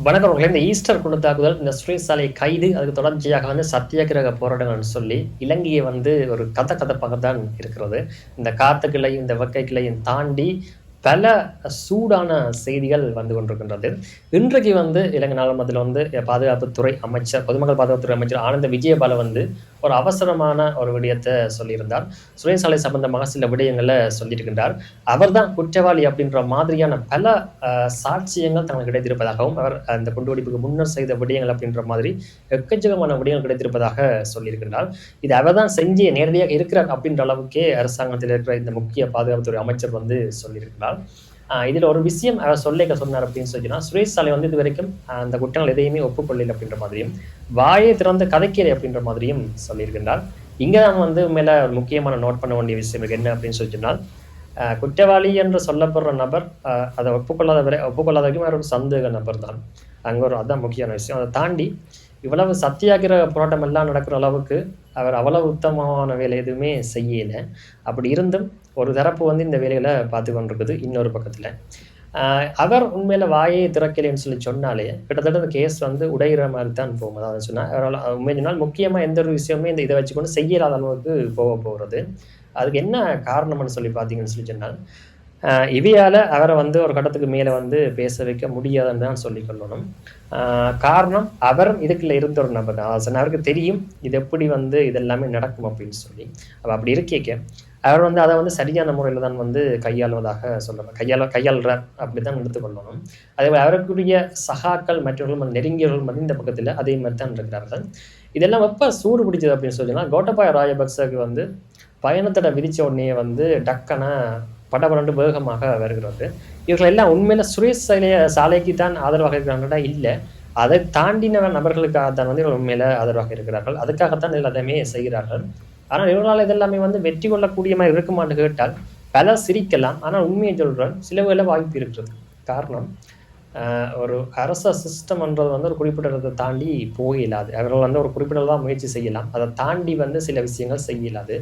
வணக்கம். இந்த ஈஸ்டர் குண்டுத்தாக்குதல், இந்த சுரேஷ் சாலை கைது, அதுக்கு தொடர்ச்சியாக சத்தியாகிரக போராட்டங்கள்னு சொல்லி இலங்கையை ஒரு கதகதப்பாக தான் இருக்கிறது. இந்த காத்து கிளையும், இந்த வெக்கை கிளையும் தாண்டி பல சூடான செய்திகள் வந்து கொண்டிருக்கின்றது. இன்றைக்கு இலங்கை நாடாளுமன்றத்தில பாதுகாப்புத்துறை அமைச்சர், பொதுமக்கள் பாதுகாப்புத்துறை அமைச்சர் ஆனந்த விஜயபால ஒரு அவசரமான ஒரு விடயத்த சொல்லியிருந்தார். சுரேஷ் சாலை சம்பந்தமாக சில விடயங்கள சொல்லியிருக்கின்றார். அவர்தான் குற்றவாளி அப்படின்ற மாதிரியான பல சாட்சியங்கள் தங்களுக்கு கிடைத்திருப்பதாகவும், அவர் அந்த குண்டுவெடிப்புக்கு முன்னர் செய்த விடயங்கள் அப்படின்ற மாதிரி எக்கச்சக்கமான விடயங்கள் கிடைத்திருப்பதாக சொல்லியிருக்கின்றார். இது அவர் தான் செஞ்சு நேரடியாக இருக்கிறார் அப்படின்ற அளவுக்கே அரசாங்கத்தில் இருக்கிற இந்த முக்கிய பாதுகாப்புத்துறை அமைச்சர் சொல்லியிருக்கிறார். இதுல ஒரு விஷயம் அவர் சொன்னார் அப்படின்னு சொன்னா, சுரேஷ் சாலை இதுவரைக்கும் அந்த குற்றங்கள் எதையுமே ஒப்புக்கொள்ளல அப்படின்ற மாதிரியும், வாயை திறந்து கதைக்கலை அப்படின்ற மாதிரியும் சொல்லியிருக்கின்றார். இங்கதான் மேல ஒரு முக்கியமான நோட் பண்ண வேண்டிய விஷயம் என்ன அப்படின்னு சொன்னால், குற்றவாளி என்று சொல்லப்படுற நபர் அதை ஒப்புக்கொள்ளாத வரைக்கும் அவர் ஒரு சந்தேக நபர் தான். அங்க அதான் முக்கியமான விஷயம். அதை தாண்டி இவ்வளவு சத்தியாகிரக போராட்டம் எல்லாம் நடக்கிற அளவுக்கு அவர் அவ்வளவு உத்தமமான வேலை எதுவுமே செய்யல. அப்படி இருந்தும் ஒரு தரப்பு இந்த வேலைகளை பார்த்து கொண்டிருக்குது. இன்னொரு பக்கத்துல அவர் உண்மையில வாயை திறக்கலைன்னு சொல்லி சொன்னாலே கிட்டத்தட்ட அந்த கேஸ் உடைகிற மாதிரி தான் போகும். அதாவது சொன்னா உண்மையினால் முக்கியமா எந்த ஒரு விஷயமே இதை வச்சுக்கொண்டு செய்யலாத அளவுக்கு போகிறது. அதுக்கு என்ன காரணம்னு சொல்லி பார்த்தீங்கன்னு சொல்லி சொன்னால், இவையால அவரை ஒரு கட்டத்துக்கு மேல பேச வைக்க முடியாதுன்னு தான் சொல்லிக் கொள்ளணும். காரணம், அவரும் இதுக்குள்ள இருந்த ஒரு நபர் தான். அவருக்கு தெரியும் இது எப்படி இதெல்லாமே நடக்கும் அப்படின்னு சொல்லி. அப்படி இருக்கேக்க அவர் அதை சரியான முறையில் தான் கையாளுவதாக சொல்லணும், கையாளுறார் அப்படித்தான் எடுத்துக்கொள்ளணும். அதே போல அவருக்குரிய சகாக்கள் மற்றவர்கள் நெருங்கியவர்கள் இந்த பக்கத்தில் அதே மாதிரி தான் இருக்கிறார்கள். இதெல்லாம் எப்ப சூடு பிடிச்சது அப்படின்னு சொன்னா, கோட்டபாய ராஜபக்சக்கு பயணத்தடை விதிச்ச உடனே டக்கன படபடண்டு வேகமாக வருகிறது. இவர்கள் எல்லாம் உண்மையில சுரேஷ் சாலைக்கு தான் ஆதரவாக இருக்கிறாங்கன்னா இல்லை, அதை தாண்டின நபர்களுக்காக தான் இவர்கள் உண்மையில ஆதரவாக இருக்கிறார்கள். அதுக்காகத்தான் எல்லாத்தையுமே செய்கிறார்கள். ஆனால் இவர்களால் இதெல்லாமே வெற்றி கொள்ளக்கூடிய மாதிரி இருக்குமான்னு கேட்டால் பல சிரிக்கலாம். ஆனால் உண்மையை சொல்றேன், சில வேலை வாய்ப்பு இருக்கிறது. காரணம், ஒரு அரச சிஸ்டம்ன்றது ஒரு குறிப்பிட்ட தாண்டி போயிடாது. அவர்கள் ஒரு குறிப்பிட்டதான் முயற்சி செய்யலாம். அதை தாண்டி சில விஷயங்கள் செய்யலாது.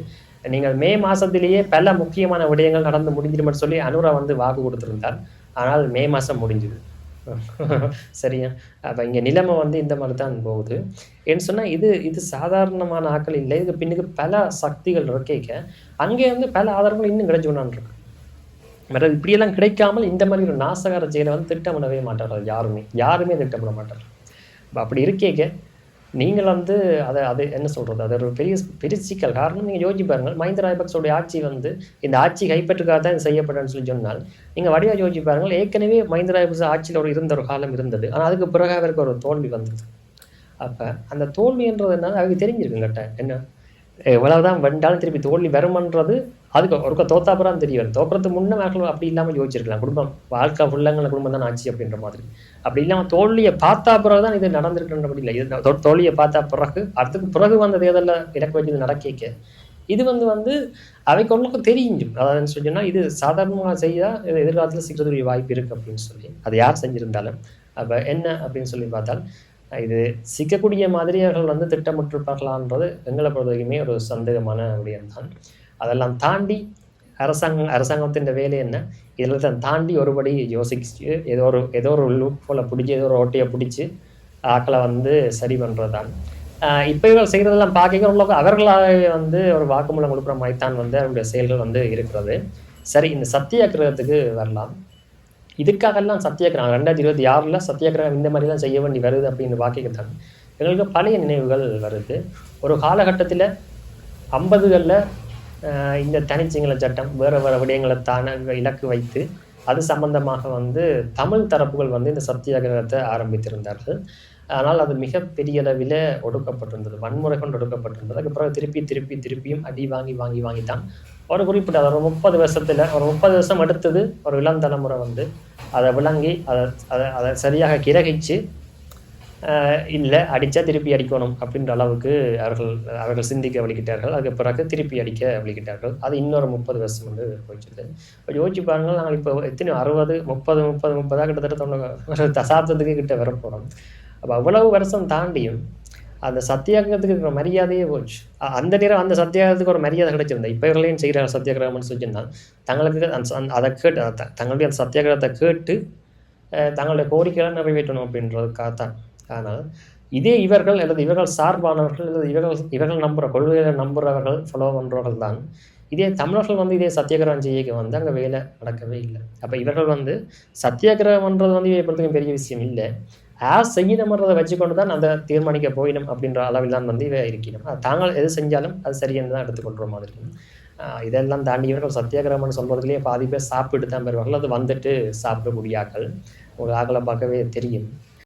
நீங்கள் மே மாசத்திலேயே பல முக்கியமான விடயங்கள் நடந்து முடிஞ்சிடுமென்னு சொல்லி அனுரா வாக்கு கொடுத்திருந்தார். ஆனால் மே மாசம் முடிஞ்சுது. சரியா? அப்ப இங்க நிலைமை இந்த மாதிரி தான் போகுது. ஏன்னு சொன்னா இது சாதாரணமான ஆட்கள் இல்லை. இதுக்கு பின்னுக்கு பல சக்திகள் இருக்கேக்க அங்கே பல ஆதாரங்கள் இன்னும் கிடைச்சுனான் இருக்கு. இப்படியெல்லாம் கிடைக்காமல் இந்த மாதிரி ஒரு நாசகார செயலை திட்டமிடவே மாட்டார்கள். யாருமே திட்டமிட மாட்டார்கள். அப்படி இருக்கேக்க நீங்கள் அதை என்ன சொல்றது, அது ஒரு பெரிய சிக்கல். காரணம், நீங்க யோசிச்சு பாருங்கள், மஹிந்த ராஜபக்சோடைய ஆட்சி இந்த ஆட்சி கைப்பற்றுக்காக தான் செய்யப்பட்டன்னு சொல்லி சொன்னால், நீங்க வடிவா யோசிச்சு பாருங்கள், ஏற்கனவே மஹிந்த ராஜபக்ச ஆட்சியில் இருந்த ஒரு காலம் இருந்தது. ஆனால் அதுக்கு பிறகு அவருக்கு ஒரு தோல்வி வந்தது. அப்ப அந்த தோல்வின்றது என்ன அவருக்கு தெரிஞ்சிருக்கும் கட்ட என்ன, எவ்வளவுதான் வென்றாலும் திருப்பி தோல்வி வருமன்றது அதுக்கு ஒருக்க தோத்தாப்புறம் தெரிய வரும். தோக்கிறதுக்கு முன்ன மேற்கொள்ள அப்படி இல்லாமல் யோசிச்சிருக்கலாம். குடும்பம் வாழ்க்கை ஃபுல்லங்களை குடும்பம் தான் ஆச்சு அப்படின்ற மாதிரி. அப்படி இல்லாமல் தோல்வியை பார்த்தா பிறகு தான் இது நடந்திருக்குன்றபடி இல்லை. இது தோல்வியை பார்த்தா பிறகு அதுக்கு பிறகு தேர்தலில் இலக்கு வச்சு நடக்க இது அவைக்கு ஒன்றுக்கு தெரியும். அதாவது சொன்னா இது சாதாரணமாக செய்யா எதிர்காலத்தில் சிக்கிறதுடைய வாய்ப்பு இருக்கு அப்படின்னு சொல்லி, அது யார் செஞ்சிருந்தாலும். அப்ப என்ன அப்படின்னு சொல்லி பார்த்தால், இது சிக்கக்கூடிய மாதிரி அவர்கள் திட்டமிட்டிருப்பார்களான்றது எங்களை பொறுத்த வரைக்குமே ஒரு சந்தேகமான விடயம்தான். அதெல்லாம் தாண்டி அரசாங்கத்தின் வேலை என்ன, இதெல்லாம் தாண்டி ஒருபடி யோசிச்சு ஏதோ ஒரு லூப் போல பிடிச்சி, ஏதோ ஒரு ஓட்டையை பிடிச்சி ஆக்களை சரி பண்றதுதான். இப்ப இவர்கள் செய்யறதெல்லாம் பார்க்க அவர்களாகவே ஒரு வாக்குமூலம் கொடுக்குற மாதிரி தான் அவருடைய செயல்கள் இருக்கிறது. சரி, இந்த சத்தியாகிரகத்துக்கு வரலாம். இதுக்காகலாம் சத்தியாகிரகம் 2026 சத்தியாகிரகம் இந்த மாதிரிலாம் செய்ய வேண்டி வருது அப்படின்னு வாக்கிக்கத்தான் எங்களுக்கு பழைய நினைவுகள் வருது. ஒரு காலகட்டத்தில் 50களில் இந்த தனிச்சிங்கள சட்டம் வேறு விடயங்களை இலக்கு வைத்து அது சம்பந்தமாக தமிழ் தரப்புகள் இந்த சத்தியாகிரகத்தை ஆரம்பித்திருந்தார்கள். ஆனால் அது மிகப்பெரிய அளவில் ஒடுக்கப்பட்டிருந்தது, வன்முறை கொண்டு ஒடுக்கப்பட்டிருந்தது. அதுக்கு பிறகு திருப்பியும் அடி வாங்கி தான் ஒரு குறிப்பிட்ட ஒரு 30 வருஷத்துல ஒரு 30 வருஷம் எடுத்தது ஒரு இளம் தலைமுறை அதை விளங்கி அதை சரியாக கிரகிச்சு இல்லை அடித்தா திருப்பி அடிக்கணும் அப்படின்ற அளவுக்கு அவர்கள் சிந்திக்க வழிகிட்டார்கள். அதுக்கு பிறகு திருப்பி அடிக்க வழிகிட்டார்கள். அது இன்னொரு 30 வருஷம் போயிடுச்சு. யோசிச்சு பாருங்கள், நாங்கள் இப்போ எத்தனை 60 30 கிட்டத்தட்ட தசாப்தத்துக்கு கிட்ட வர போகிறோம். அப்போ அவ்வளவு வருஷம் தாண்டியும் அந்த சத்தியாகிரகத்துக்கு இருக்கிற மரியாதையே போச்சு. அந்த நேரம் அந்த சத்தியாகிரகத்துக்கு ஒரு மரியாதை கிடைச்சிருந்தா, இப்போ இவர்களையும் செய்கிறாங்க சத்தியாகிரகம்னு சொன்னால் தங்களுக்கு அதை கேட்டு தங்களுடைய அந்த சத்தியாகிரகத்தை கேட்டு தங்களுடைய கோரிக்கைகளை நிறைவேற்றணும் அப்படின்றதுக்காகத்தான். ஆனால் இதே இவர்கள் அல்லது இவர்கள் சார்பானவர்கள் அல்லது இவர்கள் நம்புற கொள்கைகளை நம்புறவர்கள், ஃபாலோ பண்றவர்கள் தான் இதே தமிழர்கள் வந்து இதே சத்தியாகிரகம் செய்ய வந்து அங்க வேலை நடக்கவே இல்ல. அப்ப இவர்கள் வந்து சத்தியாகிரகம்ன்றது வந்து இதை பொறுத்தவரைக்கும் பெரிய விஷயம் இல்ல. யார் செய்யணும்ன்றத வச்சுக்கொண்டு தான் அந்த தீர்மானிக்க போயிடும் அப்படின்ற அளவில் தான் வந்து இவ இருக்கணும். தாங்கள் எது செஞ்சாலும் அது சரியென்று தான் எடுத்துக்கொள்ற மாதிரி இருக்கும். இதெல்லாம் தாண்டி இவர்கள் சத்தியாகிரகம்னு சொல்றதுலயே பாதி பேர் சாப்பிட்டு தான் பெறுவார்கள். அது வந்துட்டு சாப்பிடக்கூடிய ஆக்கள். ஒரு ஆக்களை பார்க்கவே தெரியும்.